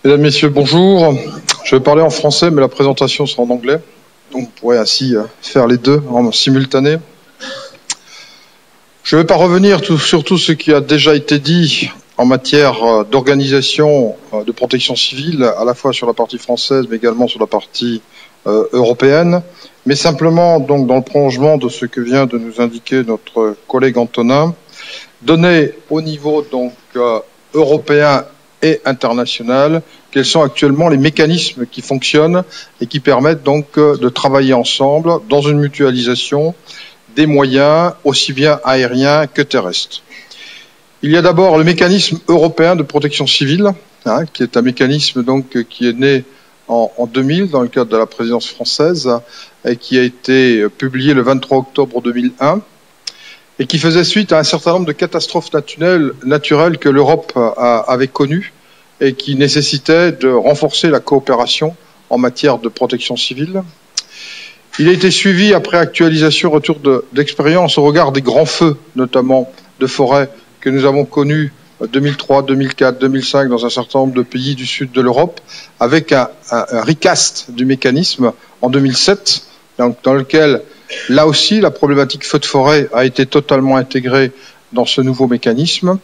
Mesdames, Messieurs, bonjour. Je vais parler en français, mais la présentation sera en anglais. Donc, vous pourrez ainsi faire les deux en simultané. Je ne vais pas revenir sur tout ce qui a déjà été dit en matière d'organisation de protection civile, à la fois sur la partie française, mais également sur la partie européenne. Mais simplement, donc, dans le prolongement de ce que vient de nous indiquer notre collègue Antonin, donner au niveau donc européen et international quels sont actuellement les mécanismes qui fonctionnent et qui permettent donc de travailler ensemble dans une mutualisation des moyens aussi bien aériens que terrestres. Il y a d'abord le mécanisme européen de protection civile, qui est un mécanisme donc qui est né en 2000 dans le cadre de la présidence française et qui a été publié le 23 octobre 2001 et qui faisait suite à un certain nombre de catastrophes naturelles que l'Europe avait connues et qui nécessitaient de renforcer la coopération en matière de protection civile. Il a été suivi, après actualisation, retour d'expérience au regard des grands feux, notamment de forêt, que nous avons connus 2003, 2004, 2005 dans un certain nombre de pays du sud de l'Europe, avec un recast du mécanisme en 2007, donc, dans lequel, là aussi, la problématique feu de forêt a été totalement intégrée dans ce nouveau mécanisme.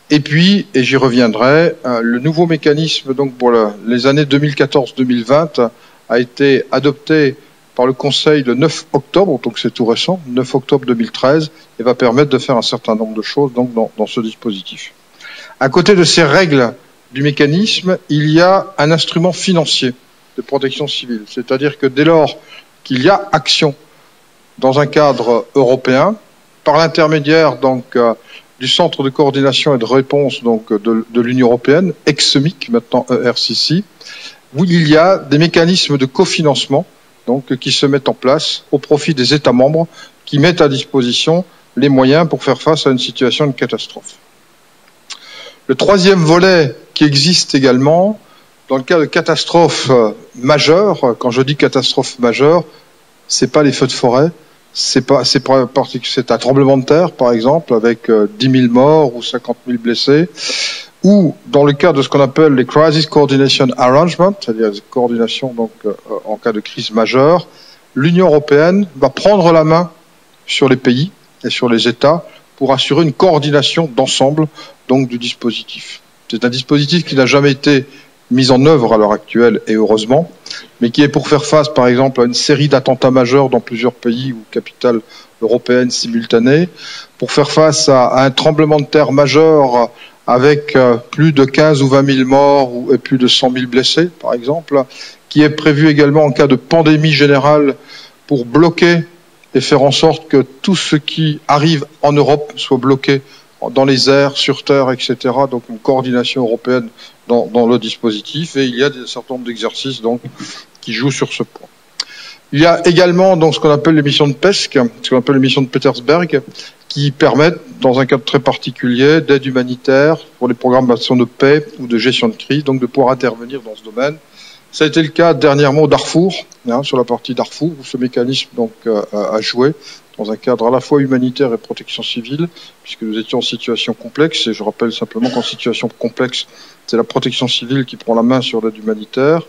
Et puis, et j'y reviendrai, le nouveau mécanisme donc pour les années 2014-2020 a été adopté par le Conseil le 9 octobre, donc c'est tout récent, 9 octobre 2013, et va permettre de faire un certain nombre de choses donc dans ce dispositif. À côté de ces règles du mécanisme, il y a un instrument financier de protection civile, c'est-à-dire que dès lors qu'il y a action dans un cadre européen, par l'intermédiaire donc du Centre de coordination et de réponse donc de l'Union européenne, ex-SEMIC, maintenant ERCC, où il y a des mécanismes de cofinancement donc qui se mettent en place au profit des États membres qui mettent à disposition les moyens pour faire face à une situation de catastrophe. Le troisième volet qui existe également, dans le cas de catastrophes majeures, quand je dis catastrophe majeure, c'est pas les feux de forêt, c'est un tremblement de terre, par exemple, avec 10 000 morts ou 50 000 blessés, ou dans le cas de ce qu'on appelle les Crisis Coordination Arrangements, c'est-à-dire les coordinations donc, en cas de crise majeure, l'Union européenne va prendre la main sur les pays et sur les États pour assurer une coordination d'ensemble donc du dispositif. C'est un dispositif qui n'a jamais été mis en œuvre à l'heure actuelle, et heureusement, mais qui est pour faire face, par exemple, à une série d'attentats majeurs dans plusieurs pays ou capitales européennes simultanées, pour faire face à un tremblement de terre majeur avec plus de 15 ou 20 000 morts et plus de 100 000 blessés, par exemple, qui est prévu également en cas de pandémie générale pour bloquer et faire en sorte que tout ce qui arrive en Europe soit bloqué dans les airs, sur terre, etc. Donc une coordination européenne dans le dispositif, et il y a un certain nombre d'exercices donc qui jouent sur ce point. Il y a également donc ce qu'on appelle les missions de PESC, ce qu'on appelle les missions de Petersberg, qui permettent, dans un cadre très particulier, d'aide humanitaire pour les programmes d'action de paix ou de gestion de crise, donc de pouvoir intervenir dans ce domaine. Ça a été le cas dernièrement au Darfour, sur la partie Darfour, où ce mécanisme donc a joué dans un cadre à la fois humanitaire et protection civile, puisque nous étions en situation complexe, et je rappelle simplement qu'en situation complexe, c'est la protection civile qui prend la main sur l'aide humanitaire,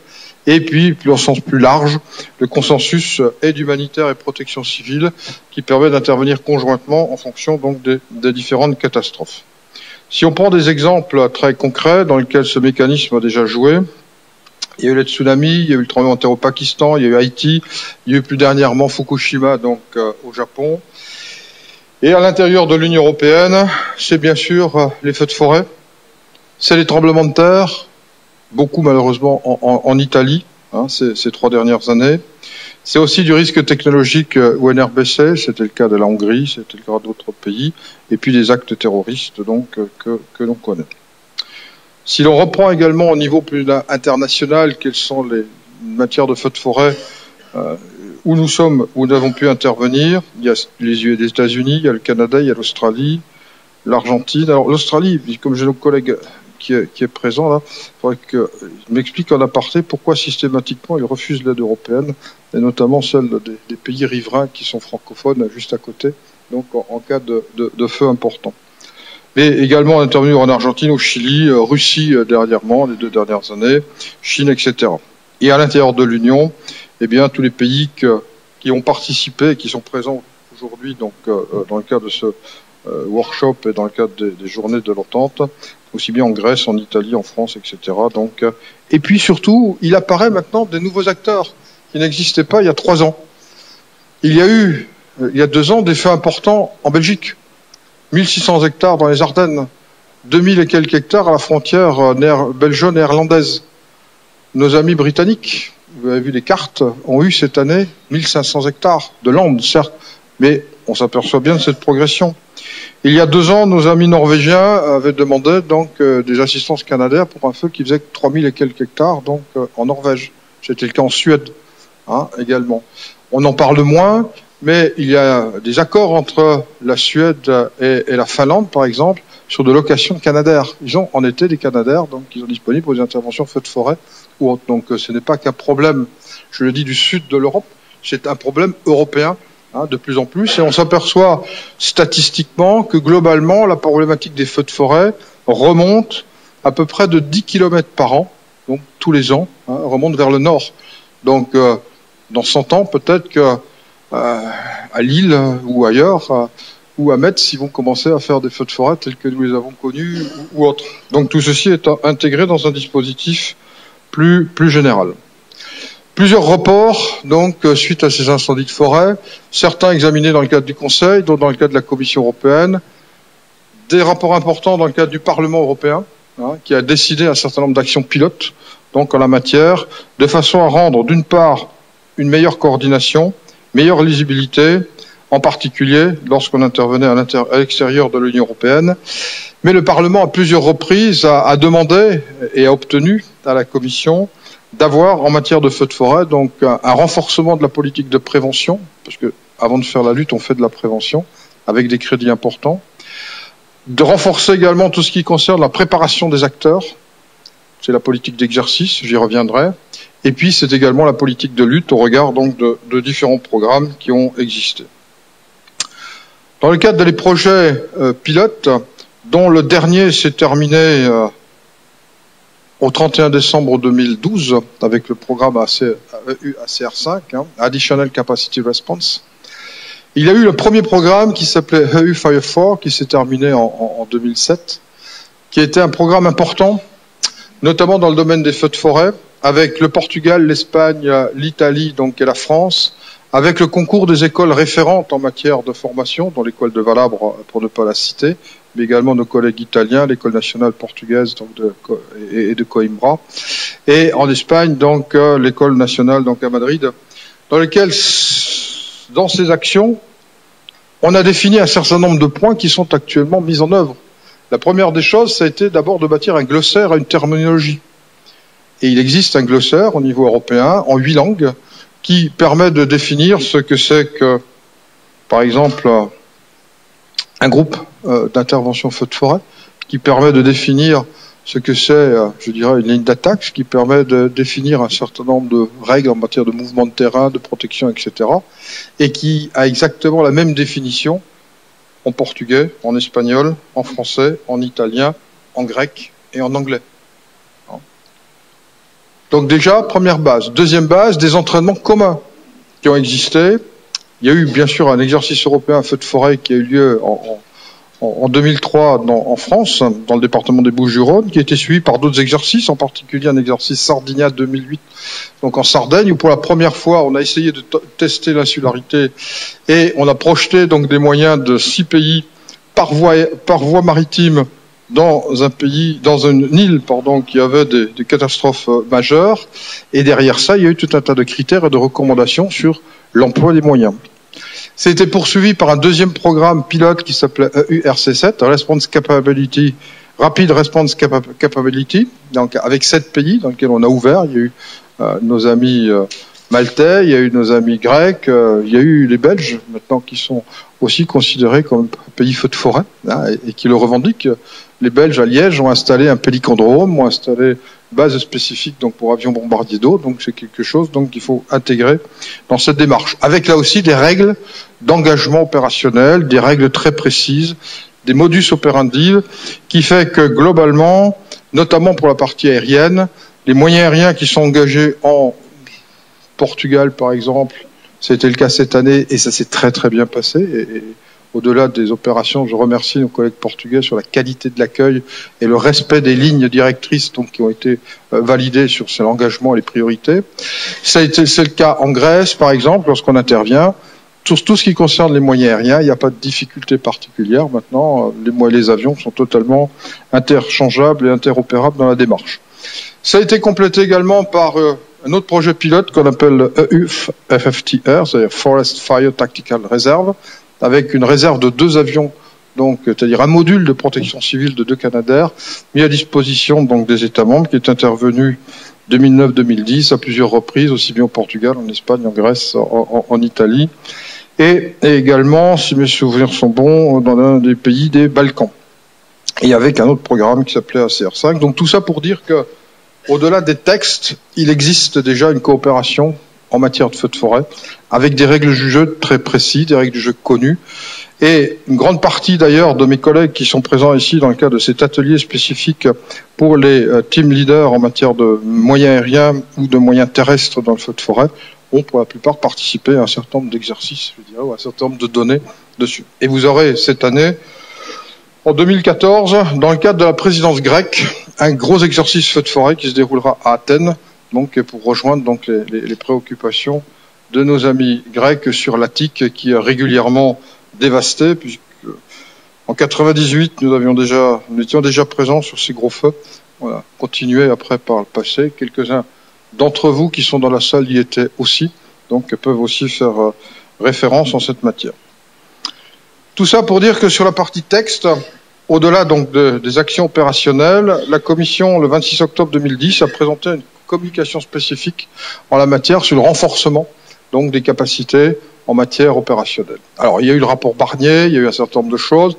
et puis, en sens plus large, le consensus aide humanitaire et protection civile qui permet d'intervenir conjointement en fonction donc des différentes catastrophes. Si on prend des exemples très concrets dans lesquels ce mécanisme a déjà joué, il y a eu les tsunamis, il y a eu le tremblement de terre au Pakistan, il y a eu Haïti, il y a eu plus dernièrement Fukushima donc au Japon. Et à l'intérieur de l'Union européenne, c'est bien sûr les feux de forêt, c'est les tremblements de terre, beaucoup malheureusement en Italie, ces 3 dernières années. C'est aussi du risque technologique ou NRBC, c'était le cas de la Hongrie, c'était le cas d'autres pays, et puis des actes terroristes donc que l'on connaît. Si l'on reprend également au niveau plus international, quelles sont les matières de feux de forêt où nous avons pu intervenir, il y a les États-Unis, il y a le Canada, il y a l'Australie, l'Argentine. Alors l'Australie, comme j'ai nos collègues qui est présent là, il faudrait qu'il m'explique en aparté pourquoi systématiquement ils refusent l'aide européenne, et notamment celle des pays riverains qui sont francophones juste à côté, donc en cas de feu important. mais également on est intervenu en Argentine, au Chili, Russie dernièrement, les 2 dernières années, Chine, etc. Et à l'intérieur de l'Union, eh bien, tous les pays qui ont participé et qui sont présents aujourd'hui, donc, dans le cadre de ce workshop et dans le cadre des journées de l'entente, aussi bien en Grèce, en Italie, en France, etc. Donc, et puis surtout, il apparaît maintenant des nouveaux acteurs qui n'existaient pas il y a 3 ans. Il y a eu, il y a 2 ans, des faits importants en Belgique. 1600 hectares dans les Ardennes, 2000 et quelques hectares à la frontière belgeo-néerlandaise. Nos amis britanniques, vous avez vu les cartes, ont eu cette année 1500 hectares de landes, certes, mais on s'aperçoit bien de cette progression. Il y a 2 ans, nos amis norvégiens avaient demandé donc des assistances canadiennes pour un feu qui faisait 3000 et quelques hectares donc en Norvège. C'était le cas en Suède également. On en parle moins, mais il y a des accords entre la Suède et la Finlande, par exemple, sur de location de canadaires. Ils ont en été des canadaires, donc ils sont disponibles pour des interventions feux de forêt ou autres. Donc ce n'est pas qu'un problème, je le dis, du sud de l'Europe, c'est un problème européen de plus en plus. Et on s'aperçoit statistiquement que globalement, la problématique des feux de forêt remonte à peu près de 10 km par an, donc tous les ans, remonte vers le nord. Donc dans 100 ans, peut-être que à Lille ou ailleurs, ou à Metz, ils vont commencer à faire des feux de forêt tels que nous les avons connus ou autres. Donc tout ceci est intégré dans un dispositif plus général. Plusieurs rapports, donc, suite à ces incendies de forêt, certains examinés dans le cadre du Conseil, d'autres dans le cadre de la Commission européenne, des rapports importants dans le cadre du Parlement européen, qui a décidé un certain nombre d'actions pilotes, donc en la matière, de façon à rendre, d'une part, une meilleure coordination, meilleure lisibilité, en particulier lorsqu'on intervenait à l'extérieur de l'Union européenne. Mais le Parlement, à plusieurs reprises, a demandé et a obtenu à la Commission d'avoir, en matière de feux de forêt, donc un renforcement de la politique de prévention, parce que avant de faire la lutte, on fait de la prévention, avec des crédits importants, de renforcer également tout ce qui concerne la préparation des acteurs, c'est la politique d'exercice, j'y reviendrai, et puis c'est également la politique de lutte au regard donc de différents programmes qui ont existé. Dans le cadre des projets pilotes, dont le dernier s'est terminé au 31 décembre 2012 avec le programme ACR5, Additional Capacity Response, il y a eu le premier programme qui s'appelait EU Fire 4, qui s'est terminé en 2007, qui était un programme important, notamment dans le domaine des feux de forêt, avec le Portugal, l'Espagne, l'Italie donc et la France, avec le concours des écoles référentes en matière de formation, dont l'école de Valabre, pour ne pas la citer, mais également nos collègues italiens, l'école nationale portugaise donc et de Coimbra, et en Espagne donc l'école nationale donc à Madrid, dans lequel, dans ces actions, on a défini un certain nombre de points qui sont actuellement mis en œuvre. La première des choses, ça a été d'abord de bâtir un glossaire à une terminologie. Et il existe un glossaire au niveau européen, en 8 langues, qui permet de définir ce que c'est que, par exemple, un groupe d'intervention feu de forêt, qui permet de définir ce que c'est, je dirais, une ligne d'attaque, ce qui permet de définir un certain nombre de règles en matière de mouvement de terrain, de protection, etc., et qui a exactement la même définition en portugais, en espagnol, en français, en italien, en grec et en anglais. Donc déjà, première base. Deuxième base, des entraînements communs qui ont existé. Il y a eu bien sûr un exercice européen feu de forêt qui a eu lieu en 2003 en France, dans le département des Bouches-du-Rhône, qui a été suivi par d'autres exercices, en particulier un exercice Sardinia 2008, donc en Sardaigne, où pour la première fois on a essayé de tester l'insularité et on a projeté donc des moyens de 6 pays par voie maritime dans un pays, dans une île, qui avait des catastrophes majeures. Et derrière ça, il y a eu tout un tas de critères et de recommandations sur l'emploi des moyens. C'était poursuivi par un deuxième programme pilote qui s'appelait EURC7, Response Capability, Rapid Response Capability, donc avec 7 pays dans lesquels on a ouvert. Il y a eu nos amis maltais, il y a eu nos amis grecs, il y a eu les Belges maintenant qui sont aussi considérés comme un pays feu de forêt et qui le revendiquent. Les Belges à Liège ont installé un pélicandrome, ont installé une base spécifique donc pour avions bombardiers d'eau, donc c'est quelque chose donc qu'il faut intégrer dans cette démarche. Avec là aussi des règles d'engagement opérationnel, des règles très précises des modus operandi, qui fait que globalement, notamment pour la partie aérienne, les moyens aériens qui sont engagés en Portugal, par exemple, c'était le cas cette année et ça s'est très très bien passé. Et au-delà des opérations, je remercie nos collègues portugais sur la qualité de l'accueil et le respect des lignes directrices donc, qui ont été validées sur l'engagement et les priorités. C'est le cas en Grèce, par exemple, lorsqu'on intervient. Tout ce qui concerne les moyens aériens, il n'y a pas de difficulté particulière. Maintenant, les avions sont totalement interchangeables et interopérables dans la démarche. Ça a été complété également par un autre projet pilote qu'on appelle EUFFTR, c'est-à-dire Forest Fire Tactical Reserve, avec une réserve de 2 avions, donc c'est-à-dire un module de protection civile de 2 Canadair, mis à disposition donc des États membres, qui est intervenu 2009-2010 à plusieurs reprises, aussi bien au Portugal, en Espagne, en Grèce, en Italie, et également, si mes souvenirs sont bons, dans l'un des pays des Balkans. Et avec un autre programme qui s'appelait ACR5. Donc tout ça pour dire que, au-delà des textes, il existe déjà une coopération en matière de feux de forêt, avec des règles du jeu très précises, des règles du jeu connues. Et une grande partie d'ailleurs de mes collègues qui sont présents ici dans le cadre de cet atelier spécifique pour les team leaders en matière de moyens aériens ou de moyens terrestres dans le feu de forêt ont pour la plupart participé à un certain nombre d'exercices, je dirais, ou à un certain nombre de données dessus. Et vous aurez cette année, en 2014, dans le cadre de la présidence grecque, un gros exercice feu de forêt qui se déroulera à Athènes, donc pour rejoindre donc les préoccupations de nos amis grecs sur l'Attique qui est régulièrement dévasté, puisque en 98 nous étions déjà présents sur ces gros feux. On a continué après par le passé. Quelques-uns d'entre vous qui sont dans la salle y étaient aussi, donc peuvent aussi faire référence en cette matière. Tout ça pour dire que sur la partie texte, au-delà donc des actions opérationnelles, la Commission, le 26 octobre 2010, a présenté une communication spécifique en la matière sur le renforcement donc des capacités en matière opérationnelle. Alors, il y a eu le rapport Barnier, il y a eu un certain nombre de choses.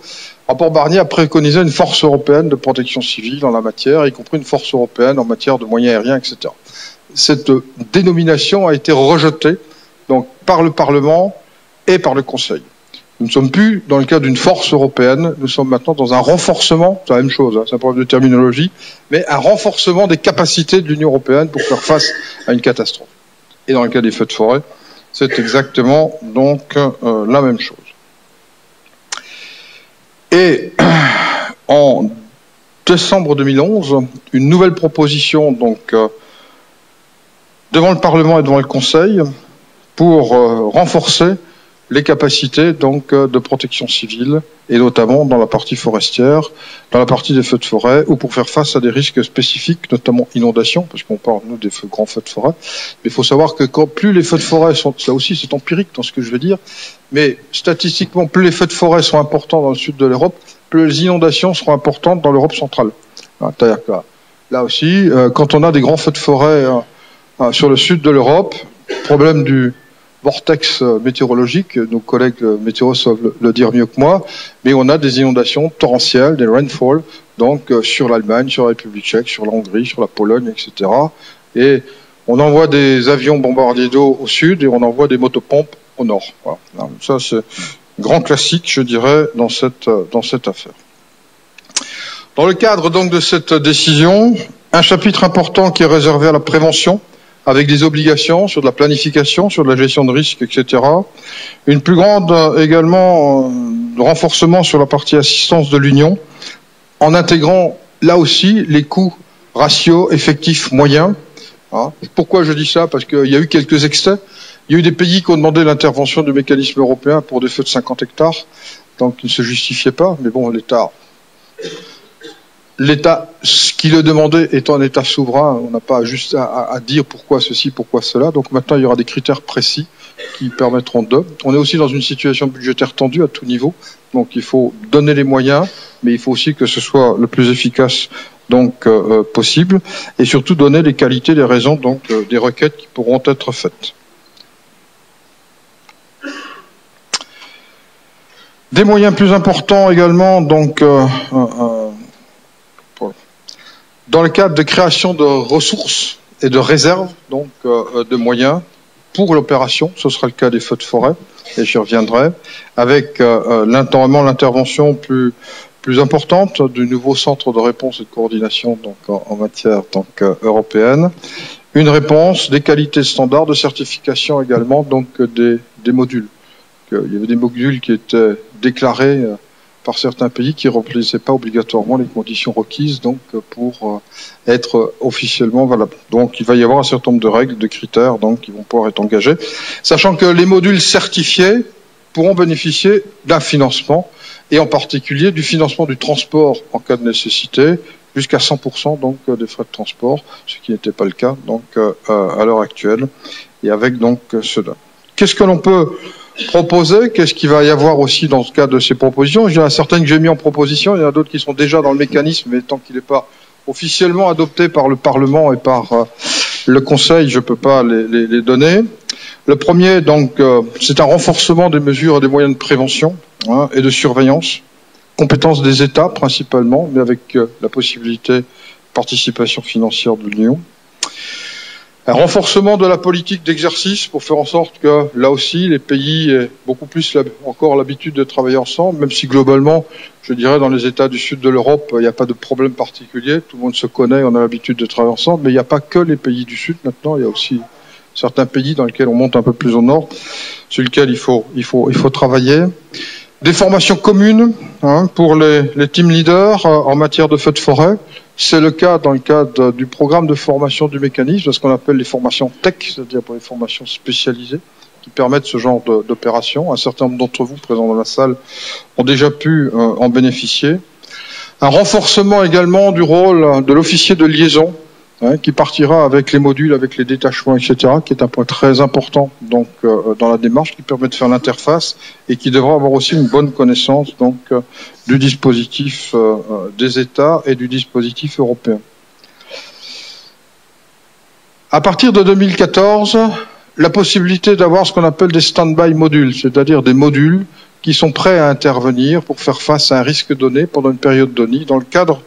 Le rapport Barnier a préconisé une force européenne de protection civile en la matière, y compris une force européenne en matière de moyens aériens, etc. Cette dénomination a été rejetée donc, par le Parlement et par le Conseil. Nous ne sommes plus dans le cadre d'une force européenne, nous sommes maintenant dans un renforcement, c'est la même chose, hein, c'est un problème de terminologie, mais un renforcement des capacités de l'Union européenne pour faire face à une catastrophe. Et dans le cas des feux de forêt, c'est exactement donc la même chose. Et en décembre 2011, une nouvelle proposition donc devant le Parlement et devant le Conseil pour renforcer les capacités donc de protection civile et notamment dans la partie forestière, dans la partie des feux de forêt ou pour faire face à des risques spécifiques, notamment inondations, parce qu'on parle nous des grands feux de forêt. Mais il faut savoir que plus les feux de forêt sont, ça aussi c'est empirique dans ce que je veux dire, mais statistiquement plus les feux de forêt sont importants dans le sud de l'Europe, plus les inondations seront importantes dans l'Europe centrale. C'est-à-dire que là aussi, quand on a des grands feux de forêt sur le sud de l'Europe, problème du vortex météorologique, nos collègues météo savent le dire mieux que moi, mais on a des inondations torrentielles, des rainfalls, donc sur l'Allemagne, sur la République tchèque, sur la Hongrie, sur la Pologne, etc. Et on envoie des avions bombardiers d'eau au sud et on envoie des motopompes au nord. Voilà. Alors, ça, c'est un grand classique, je dirais, dans cette affaire. Dans le cadre donc de cette décision, un chapitre important qui est réservé à la prévention, avec des obligations sur de la planification, sur de la gestion de risques, etc. Une plus grande également renforcement sur la partie assistance de l'Union, en intégrant là aussi les coûts ratios effectifs moyens. Pourquoi je dis ça? Parce qu'il y a eu quelques excès. Il y a eu des pays qui ont demandé l'intervention du mécanisme européen pour des feux de 50 hectares, donc qui ne se justifiaient pas, mais bon, l'État qui le demandait étant un État souverain, on n'a pas juste à dire pourquoi ceci, pourquoi cela. Donc maintenant, il y aura des critères précis qui permettront de. On est aussi dans une situation budgétaire tendue à tout niveau. Donc il faut donner les moyens, mais il faut aussi que ce soit le plus efficace donc possible, et surtout donner les qualités, les raisons donc des requêtes qui pourront être faites. Des moyens plus importants également donc. Dans le cadre de création de ressources et de réserves, donc de moyens, pour l'opération, ce sera le cas des feux de forêt, et j'y reviendrai, avec l'intervention plus importante du nouveau centre de réponse et de coordination donc en matière européenne, une réponse, des qualités standards de certification également donc des modules. Il y avait des modules qui étaient déclarés par certains pays qui ne remplissaient pas obligatoirement les conditions requises donc pour être officiellement valables. Donc il va y avoir un certain nombre de règles, de critères donc qui vont pouvoir être engagés, sachant que les modules certifiés pourront bénéficier d'un financement et en particulier du financement du transport en cas de nécessité jusqu'à 100% donc des frais de transport, ce qui n'était pas le cas donc à l'heure actuelle et avec donc cela. Qu'est-ce que l'on peut proposer? Qu'est-ce qu'il va y avoir aussi dans ce cas de ces propositions? Il y en a certaines que j'ai mis en proposition, il y en a d'autres qui sont déjà dans le mécanisme, mais tant qu'il n'est pas officiellement adopté par le Parlement et par le Conseil, je ne peux pas les donner. Le premier, donc, c'est un renforcement des mesures et des moyens de prévention et de surveillance, compétence des États principalement, mais avec la possibilité de participation financière de l'Union. Un renforcement de la politique d'exercice pour faire en sorte que, là aussi, les pays aient beaucoup plus encore l'habitude de travailler ensemble, même si globalement, je dirais, dans les États du sud de l'Europe, il n'y a pas de problème particulier, tout le monde se connaît, on a l'habitude de travailler ensemble, mais il n'y a pas que les pays du sud maintenant, il y a aussi certains pays dans lesquels on monte un peu plus au nord, sur lesquels il faut travailler. Des formations communes pour les team leaders en matière de feux de forêt. C'est le cas dans le cadre du programme de formation du mécanisme, ce qu'on appelle les formations tech, c'est-à-dire pour les formations spécialisées, qui permettent ce genre d'opération. Un certain nombre d'entre vous présents dans la salle ont déjà pu en bénéficier. Un renforcement également du rôle de l'officier de liaison, qui partira avec les modules, avec les détachements, etc., qui est un point très important donc dans la démarche, qui permet de faire l'interface et qui devra avoir aussi une bonne connaissance donc du dispositif des États et du dispositif européen. À partir de 2014, la possibilité d'avoir ce qu'on appelle des stand-by modules, c'est-à-dire des modules qui sont prêts à intervenir pour faire face à un risque donné pendant une période donnée dans le cadre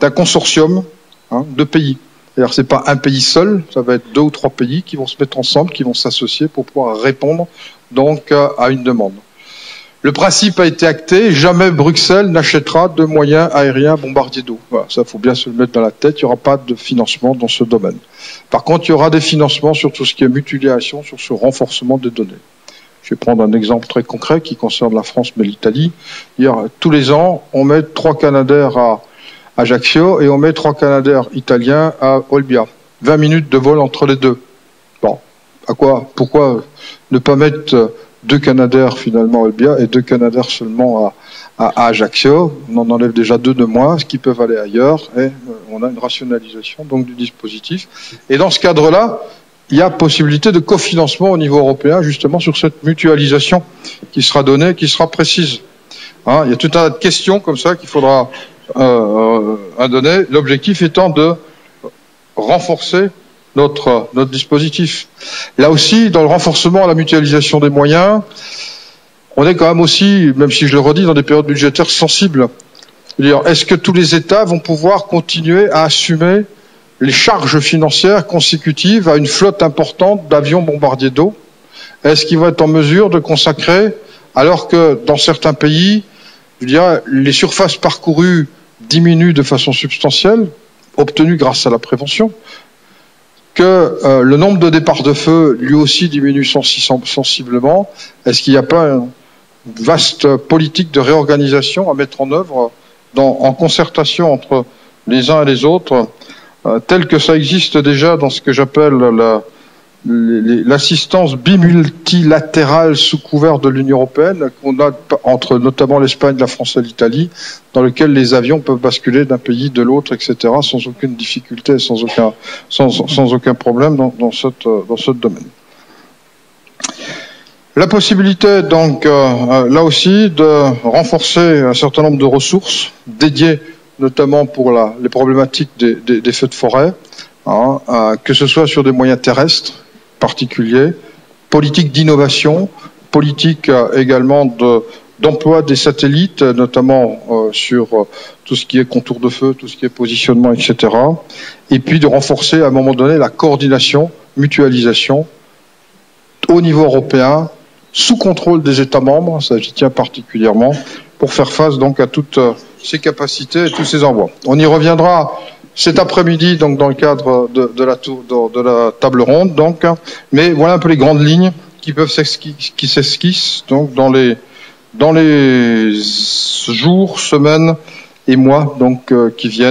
d'un consortium de pays. C'est-à-dire c'est pas un pays seul, ça va être 2 ou 3 pays qui vont se mettre ensemble, qui vont s'associer pour pouvoir répondre donc à une demande. Le principe a été acté, jamais Bruxelles n'achètera de moyens aériens bombardiers d'eau. Voilà, ça faut bien se le mettre dans la tête, il n'y aura pas de financement dans ce domaine. Par contre, il y aura des financements sur tout ce qui est mutualisation, sur ce renforcement des données. Je vais prendre un exemple très concret qui concerne la France mais l'Italie. Tous les ans, on met 3 Canadair à Ajaccio et on met 3 Canadair italiens à Olbia. 20 minutes de vol entre les deux. Bon, pourquoi ne pas mettre 2 Canadair finalement à Olbia et 2 Canadair seulement à Ajaccio? On en enlève déjà 2 de moins, qui peuvent aller ailleurs, et on a une rationalisation donc du dispositif. Et dans ce cadre-là, il y a possibilité de cofinancement au niveau européen, justement sur cette mutualisation qui sera donnée, qui sera précise. Il y a tout un tas de questions comme ça qu'il faudra à donner, l'objectif étant de renforcer notre dispositif. Là aussi, dans le renforcement, la mutualisation des moyens, on est quand même aussi, même si je le redis, dans des périodes budgétaires sensibles. Est-ce que tous les États vont pouvoir continuer à assumer les charges financières consécutives à une flotte importante d'avions bombardiers d'eau? Est-ce qu'ils vont être en mesure de consacrer, alors que dans certains pays, je dirais, les surfaces parcourues diminuent de façon substantielle, obtenues grâce à la prévention, que le nombre de départs de feu, lui aussi, diminue sensiblement. Est-ce qu'il n'y a pas une vaste politique de réorganisation à mettre en œuvre en concertation entre les uns et les autres, tel que ça existe déjà dans ce que j'appelle l'assistance bimultilatérale sous couvert de l'Union européenne qu'on a entre notamment l'Espagne, la France et l'Italie, dans lequel les avions peuvent basculer d'un pays de l'autre, etc., sans aucune difficulté, sans aucun problème dans ce domaine. La possibilité, donc, là aussi, de renforcer un certain nombre de ressources dédiées notamment pour les problématiques des feux de forêt, que ce soit sur des moyens terrestres particuliers, politique d'innovation, politique également d'emploi des satellites, notamment sur tout ce qui est contour de feu, tout ce qui est positionnement, etc. Et puis de renforcer à un moment donné la coordination, mutualisation au niveau européen, sous contrôle des États membres, ça j'y tiens particulièrement, pour faire face donc à toutes ces capacités et tous ces envois. On y reviendra cet après-midi, donc dans le cadre de la table ronde, donc, mais voilà un peu les grandes lignes qui s'esquissent donc dans les jours, semaines et mois donc qui viennent.